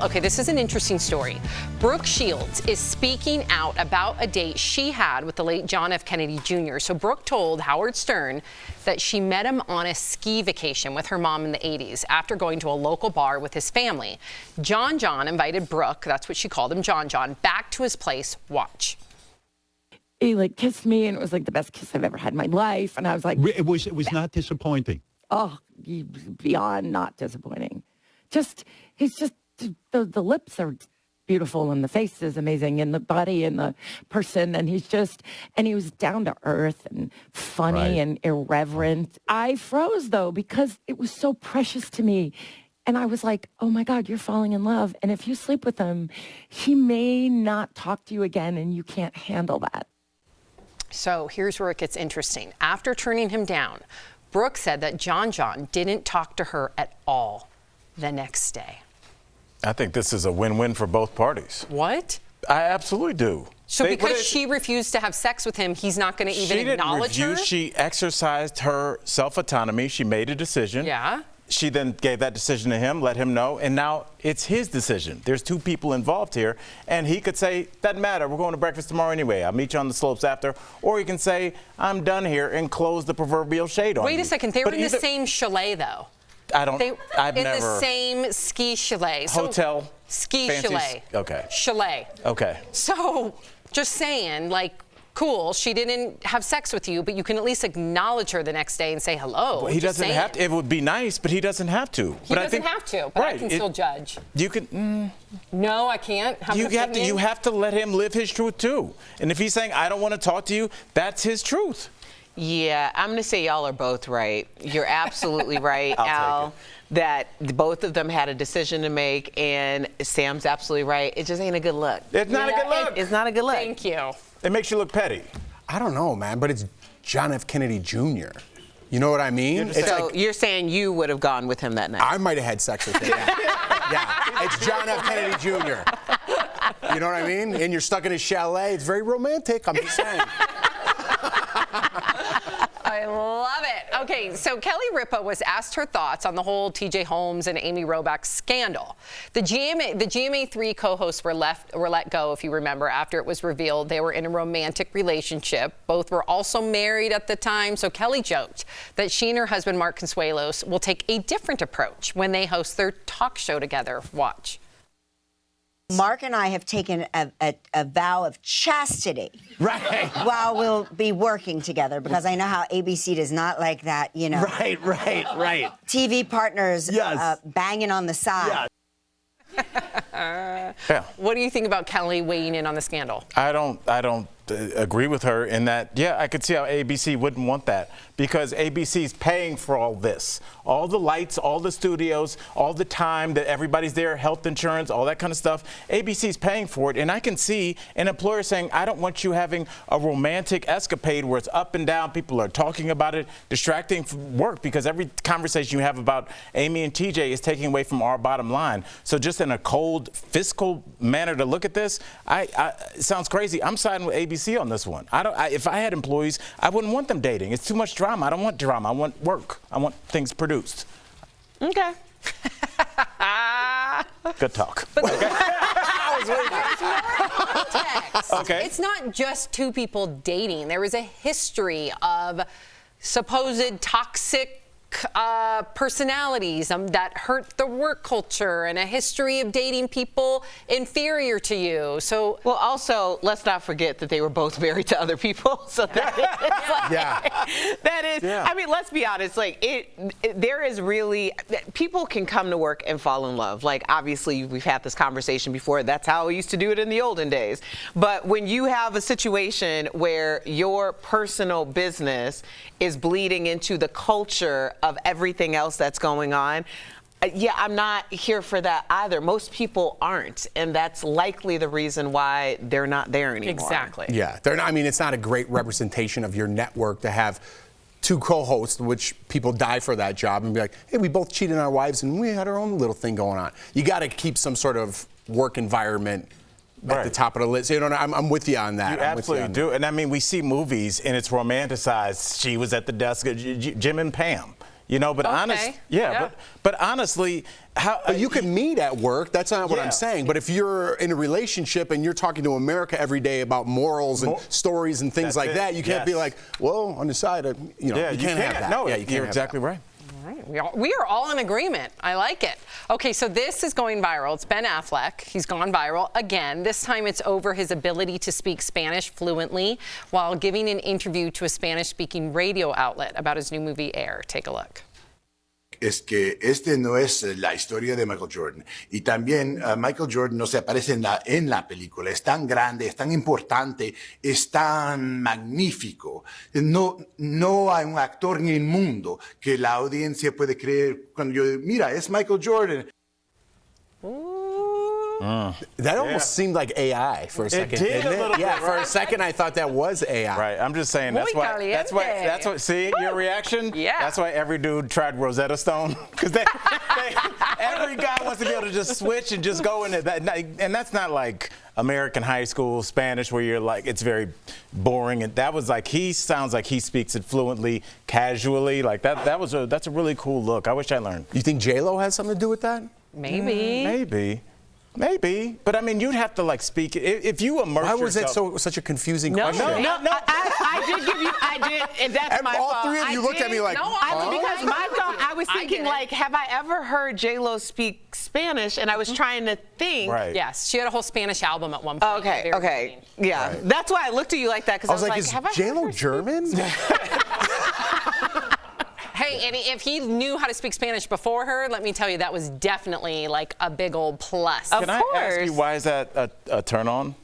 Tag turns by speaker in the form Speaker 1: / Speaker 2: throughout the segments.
Speaker 1: Okay, this is an interesting story. Brooke Shields is speaking out about a date she had with the late John F. Kennedy Jr. So Brooke told Howard Stern that she met him on a ski vacation with her mom in the 80s after going to a local bar with his family. John invited Brooke, that's what she called him, John, back to his place. Watch.
Speaker 2: He kissed me, and it was the best kiss I've ever had in my life. And I was like,
Speaker 3: it was not disappointing.
Speaker 2: Oh, beyond not disappointing. He's just. The lips are beautiful, and the face is amazing, and the body and the person, and he was down to earth and funny and irreverent. I froze, though, because it was so precious to me. And I was like, oh my God, you're falling in love. And if you sleep with him, he may not talk to you again, and you can't handle that.
Speaker 1: So here's where it gets interesting. After turning him down, Brooke said that John didn't talk to her at all the next day.
Speaker 4: I think this is a win-win for both parties.
Speaker 1: What?
Speaker 4: I absolutely do.
Speaker 1: So because she refused to have sex with him, he's not going to even acknowledge her?
Speaker 4: She exercised her self-autonomy. She made a decision.
Speaker 1: Yeah.
Speaker 4: She then gave that decision to him, let him know, and now it's his decision. There's two people involved here, and he could say, doesn't matter, we're going to breakfast tomorrow anyway. I'll meet you on the slopes after. Or he can say, I'm done here, and close the proverbial shade on you.
Speaker 1: Wait a second. They were in the same chalet, though.
Speaker 4: I've
Speaker 1: in
Speaker 4: never.
Speaker 1: the same ski chalet.
Speaker 4: Hotel.
Speaker 1: Ski
Speaker 4: fancy,
Speaker 1: chalet.
Speaker 4: Okay.
Speaker 1: Chalet.
Speaker 4: Okay.
Speaker 1: So, just saying, cool, she didn't have sex with you, but you can at least acknowledge her the next day and say hello.
Speaker 4: Well, he doesn't have to. It would be nice, but he doesn't have to.
Speaker 1: He doesn't have to, but I can still judge.
Speaker 4: You can.
Speaker 1: No, I can't.
Speaker 4: You have to let him live his truth too. And if he's saying I don't want to talk to you, that's his truth.
Speaker 5: Yeah, I'm going to say y'all are both right. You're absolutely right, Al, that both of them had a decision to make, and Sam's absolutely right. It just ain't a good look.
Speaker 4: It's not a good look.
Speaker 5: It's not a good look.
Speaker 1: Thank you.
Speaker 4: It makes you look petty.
Speaker 6: I don't know, man, but it's John F. Kennedy Jr. You know what I mean?
Speaker 5: So you're saying you would have gone with him that night?
Speaker 6: I might have had sex with him. Yeah, it's John F. Kennedy Jr. You know what I mean? And you're stuck in his chalet. It's very romantic, I'm just saying.
Speaker 1: I love it. Okay, so Kelly Ripa was asked her thoughts on the whole TJ Holmes and Amy Robach scandal. The GMA3 co-hosts were let go, if you remember, after it was revealed they were in a romantic relationship. Both were also married at the time, so Kelly joked that she and her husband, Mark Consuelos, will take a different approach when they host their talk show together. Watch.
Speaker 7: Mark and I have taken a vow of chastity.
Speaker 8: Right.
Speaker 7: While we'll be working together, because I know how ABC does not like that, you know.
Speaker 8: Right.
Speaker 7: TV partners banging on the side.
Speaker 4: Yeah.
Speaker 1: What do you think about Kelly weighing in on the scandal?
Speaker 4: I don't agree with her in that, yeah, I could see how ABC wouldn't want that, because ABC's paying for all this. All the lights, all the studios, all the time that everybody's there, health insurance, all that kind of stuff. ABC's paying for it, and I can see an employer saying, I don't want you having a romantic escapade where it's up and down, people are talking about it, distracting from work, because every conversation you have about Amy and TJ is taking away from our bottom line. So just in a cold, fiscal manner to look at this, it sounds crazy. I'm siding with ABC on this one. If I had employees, I wouldn't want them dating. It's too much drama. I don't want drama. I want work. I want things produced.
Speaker 1: Okay.
Speaker 4: Good talk.
Speaker 1: But there's more context.
Speaker 4: Okay.
Speaker 1: It's not just two people dating. There is a history of supposed toxic personalities that hurt the work culture, and a history of dating people inferior to you. So,
Speaker 5: well, also, let's not forget that they were both married to other people. So that is, I mean, let's be honest, there is really, people can come to work and fall in love. Obviously, we've had this conversation before. That's how we used to do it in the olden days. But when you have a situation where your personal business is bleeding into the culture of everything else that's going on, yeah, I'm not here for that either. Most people aren't, and that's likely the reason why they're not there anymore.
Speaker 1: Exactly.
Speaker 6: Yeah, they're not, I mean, it's not a great representation of your network to have two co-hosts, which people die for that job, and be like, hey, we both cheated on our wives, and we had our own little thing going on. You got to keep some sort of work environment at the top of the list. You know, I'm with you on that.
Speaker 4: You absolutely do. And I mean, we see movies and it's romanticized. She was at the desk, Jim and Pam. You know, but but honestly, how
Speaker 6: you can meet at work. That's not what
Speaker 4: Yeah.
Speaker 6: I'm saying. But if you're in a relationship and you're talking to America every day about morals and stories and things
Speaker 4: That's
Speaker 6: like
Speaker 4: it.
Speaker 6: that, you can't be like, well, on the side, you know,
Speaker 4: yeah,
Speaker 6: you can't have that.
Speaker 4: No,
Speaker 6: yeah, you can't
Speaker 4: you're
Speaker 6: have
Speaker 4: exactly
Speaker 6: that.
Speaker 4: right.
Speaker 1: We are all in agreement. I like it. Okay, so this is going viral. It's Ben Affleck. He's gone viral again. This time it's over his ability to speak Spanish fluently while giving an interview to a Spanish-speaking radio outlet about his new movie Air. Take a look.
Speaker 8: Es que este no es la historia de Michael Jordan. Y también Michael Jordan no se aparece en la película. Es tan grande, es tan importante, es tan magnífico. No hay un actor en el mundo que la audiencia puede creer cuando yo digo, mira, es Michael Jordan.
Speaker 6: That almost seemed like AI for a second.
Speaker 4: did a
Speaker 6: didn't it?
Speaker 4: little
Speaker 6: Yeah,
Speaker 4: bit,
Speaker 6: for a
Speaker 4: right?
Speaker 6: second I thought that was AI.
Speaker 4: Right, I'm just saying that's
Speaker 1: Muy
Speaker 4: why.
Speaker 1: caliente.
Speaker 4: That's why. See your reaction.
Speaker 1: Yeah.
Speaker 4: That's why every dude tried Rosetta Stone because every guy wants to be able to just switch and just go into that. And that's not like American high school Spanish where you're like it's very boring. And that was like he sounds like he speaks it fluently, casually. Like that. That's a really cool look. I wish I learned.
Speaker 6: You think J-Lo has something to do with that?
Speaker 1: Maybe.
Speaker 4: Maybe, but I mean, you'd have to like speak it if you immerse
Speaker 6: Why was
Speaker 4: yourself.
Speaker 6: that such a confusing
Speaker 1: No,
Speaker 6: question?
Speaker 1: no.
Speaker 5: I did give you. I did. And that's
Speaker 6: And
Speaker 5: my
Speaker 6: all
Speaker 5: fault.
Speaker 6: three of you
Speaker 5: I
Speaker 6: looked at
Speaker 5: did.
Speaker 6: me like,
Speaker 1: No,
Speaker 5: Because my thought, I was
Speaker 1: I
Speaker 5: thinking
Speaker 1: get it.
Speaker 5: like, have I ever heard J-Lo speak Spanish? And I was trying to think.
Speaker 4: Right.
Speaker 1: Yes, she had a whole Spanish album at one point.
Speaker 5: Okay.
Speaker 1: Very
Speaker 5: Okay.
Speaker 1: interesting.
Speaker 5: Yeah. That's why I looked at you like that because
Speaker 6: I was like, is
Speaker 5: have I heard
Speaker 6: J-Lo
Speaker 5: her
Speaker 6: German?
Speaker 1: Hey, and if he knew how to speak Spanish before her, let me tell you, that was definitely like a big old plus.
Speaker 5: Of
Speaker 4: Can I ask you
Speaker 5: course.
Speaker 4: why is that a turn on?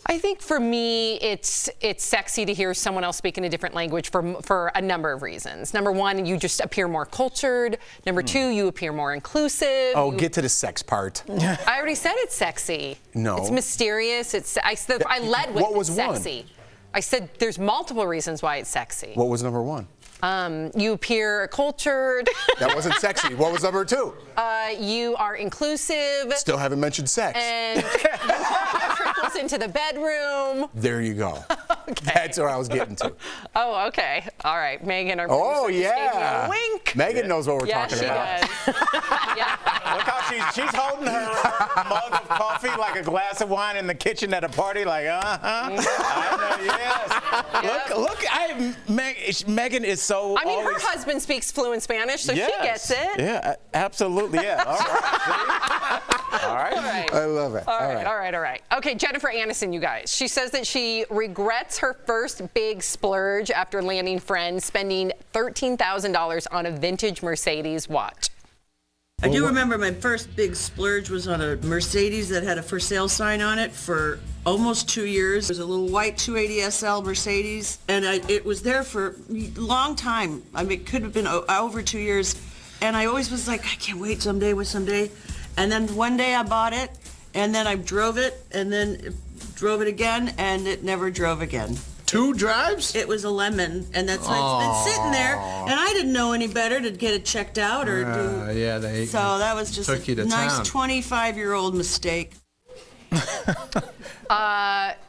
Speaker 1: I think for me, it's sexy to hear someone else speak in a different language for a number of reasons. Number one, you just appear more cultured. Number two, you appear more inclusive.
Speaker 6: Oh, get to the sex part.
Speaker 1: I already said it's sexy.
Speaker 6: No.
Speaker 1: It's mysterious. I led with
Speaker 6: What was
Speaker 1: it's
Speaker 6: one?
Speaker 1: sexy. I said there's multiple reasons why it's sexy.
Speaker 6: What was number one?
Speaker 1: You appear cultured.
Speaker 6: That wasn't sexy. What was number two?
Speaker 1: You are inclusive.
Speaker 6: Still haven't mentioned sex.
Speaker 1: And trickles into the bedroom.
Speaker 6: There you go.
Speaker 1: Okay.
Speaker 6: That's where I was getting to.
Speaker 1: Oh, okay. All right. Megan, our
Speaker 6: Oh,
Speaker 1: producer, just gave me
Speaker 6: yeah.
Speaker 1: a wink.
Speaker 6: Megan knows what we're
Speaker 1: Yeah,
Speaker 6: talking
Speaker 1: she
Speaker 6: about.
Speaker 1: does. Yeah.
Speaker 4: Look how she's holding her mug of coffee like a glass of wine in the kitchen at a party, like I know, yes. Look, Megan is so.
Speaker 1: I mean, her
Speaker 4: always,
Speaker 1: husband speaks fluent Spanish, so
Speaker 4: yes.
Speaker 1: she gets it.
Speaker 4: Yeah, absolutely. Yeah. All right. See? All right.
Speaker 1: All right.
Speaker 6: I love it.
Speaker 1: All right. Okay, Jennifer Aniston, you guys. She says that she regrets her first big splurge after landing Friends, spending $13,000 on a vintage Mercedes watch.
Speaker 9: I do remember my first big splurge was on a Mercedes that had a for sale sign on it for almost 2 years. It was a little white 280 SL Mercedes, and it was there for a long time. I mean, it could have been over 2 years. And I always was like, I can't wait someday. And then one day I bought it, and then I drove it, and then drove it again, and it never drove again.
Speaker 10: 2 drives?
Speaker 9: It was a lemon, and that's why it's been sitting there, and I didn't know any better to get it checked out or do.
Speaker 10: Yeah, they
Speaker 9: So that was just
Speaker 10: took you
Speaker 9: a
Speaker 10: to
Speaker 9: nice
Speaker 10: town.
Speaker 9: 25-year-old mistake.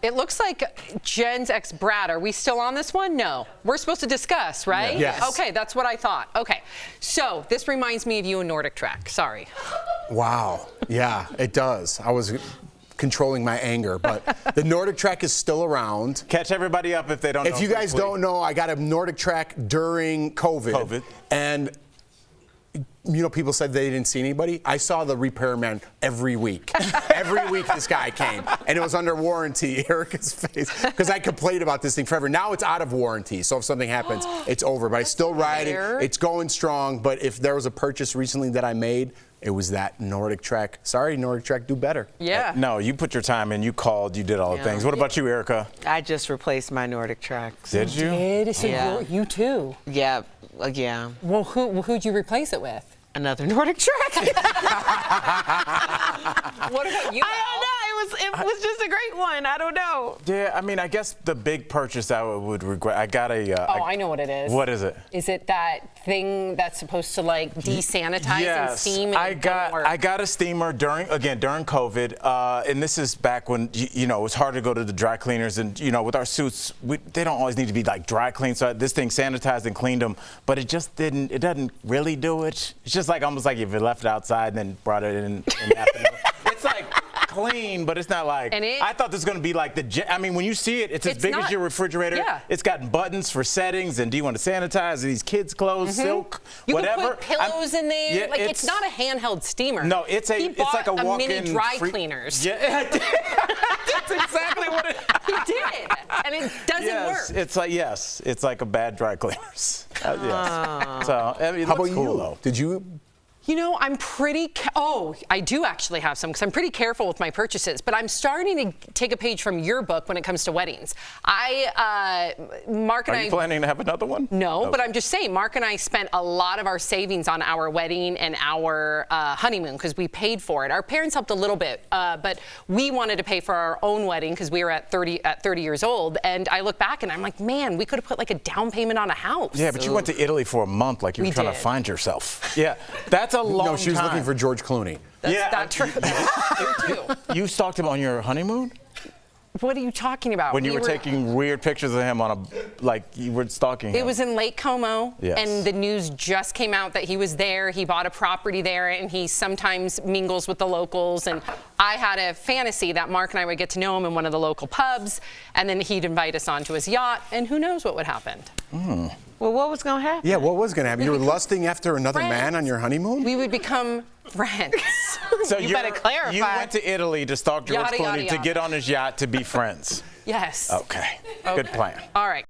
Speaker 1: It looks like Jen's ex Brad. Are we still on this one? No. We're supposed to discuss, right?
Speaker 6: Yes.
Speaker 1: Okay, that's what I thought. Okay. So this reminds me of you in Nordic Track. Sorry.
Speaker 6: Wow. Yeah, it does. I was controlling my anger, but the Nordic Track is still around.
Speaker 4: Catch everybody up if they don't know.
Speaker 6: If you guys don't know, I got a Nordic Track during COVID. And you know, people said they didn't see anybody. I saw the repairman every week. Every week this guy came, and it was under warranty. Erica's face, because I complained about this thing forever. Now it's out of warranty, so if something happens, it's over. But I still ride it. It's going strong. But if there was a purchase recently that I made, it was that Nordic Track. Sorry, Nordic Track, do better.
Speaker 1: Yeah.
Speaker 4: No, you put your time in. You called. You did all the things. What about you, Erica?
Speaker 5: I just replaced my Nordic Track.
Speaker 4: Did you?
Speaker 1: So
Speaker 5: Yeah.
Speaker 1: you too.
Speaker 5: Yeah. Yeah.
Speaker 1: Well, who'd you replace it with?
Speaker 5: Another Nordic Track.
Speaker 1: What about you?
Speaker 5: I don't know. It was just a great one. I don't know.
Speaker 4: Yeah, I mean, I guess the big purchase I would regret. I got a.
Speaker 1: I know what it is.
Speaker 4: What is it?
Speaker 1: Is it that thing that's supposed to like desanitize and steam? And
Speaker 4: I got a steamer during COVID, and this is back when you know it was hard to go to the dry cleaners, and you know with our suits, they don't always need to be like dry cleaned. So this thing sanitized and cleaned them, but it just didn't. It doesn't really do it. It's just like almost like if you left it outside and then brought it in the afternoon. It's like clean, but it's not like. I thought this was going to be like I mean, when you see it, it's as big as your refrigerator.
Speaker 1: Yeah.
Speaker 4: It's got buttons for settings, and do you want to sanitize these kids' clothes, silk,
Speaker 1: you
Speaker 4: whatever.
Speaker 1: You can put pillows in there.
Speaker 4: Yeah,
Speaker 1: like it's not a handheld steamer.
Speaker 4: No, it's like a walk-in
Speaker 1: mini dry cleaners.
Speaker 4: Yeah, that's exactly what it.
Speaker 1: He did, and it doesn't work.
Speaker 4: It's like a bad dry cleaners. Yes. So I mean,
Speaker 6: how about
Speaker 4: cool,
Speaker 6: you?
Speaker 4: Though.
Speaker 6: Did you?
Speaker 1: You know, I'm pretty. I do actually have some because I'm pretty careful with my purchases. But I'm starting to take a page from your book when it comes to weddings. Mark and I.
Speaker 4: Are you planning to have another one?
Speaker 1: No,
Speaker 4: okay.
Speaker 1: But I'm just saying, Mark and I spent a lot of our savings on our wedding and our honeymoon because we paid for it. Our parents helped a little bit, but we wanted to pay for our own wedding because we were at 30 years old. And I look back and I'm like, man, we could have put like a down payment on a house.
Speaker 4: Yeah, but you went to Italy for a month, like you were trying to find yourself. Yeah, that's a long time.
Speaker 6: No, she was looking for George Clooney.
Speaker 1: That's not true. That's true too.
Speaker 4: You stalked him on your honeymoon?
Speaker 1: What are you talking about?
Speaker 4: When you were taking weird pictures of him you were stalking him.
Speaker 1: It was in Lake Como,
Speaker 4: yes.
Speaker 1: And the news just came out that he was there. He bought a property there, and he sometimes mingles with the locals. And I had a fantasy that Mark and I would get to know him in one of the local pubs, and then he'd invite us onto his yacht, and who knows what would happen.
Speaker 5: Well, what was going to happen?
Speaker 6: Yeah, what was going to happen? You were lusting after another man on your honeymoon?
Speaker 1: We would become friends.
Speaker 4: So
Speaker 5: you better clarify.
Speaker 4: You went to Italy to stalk George Clooney to get on his yacht to be friends.
Speaker 1: Yes.
Speaker 4: Okay. Good plan.
Speaker 1: All right.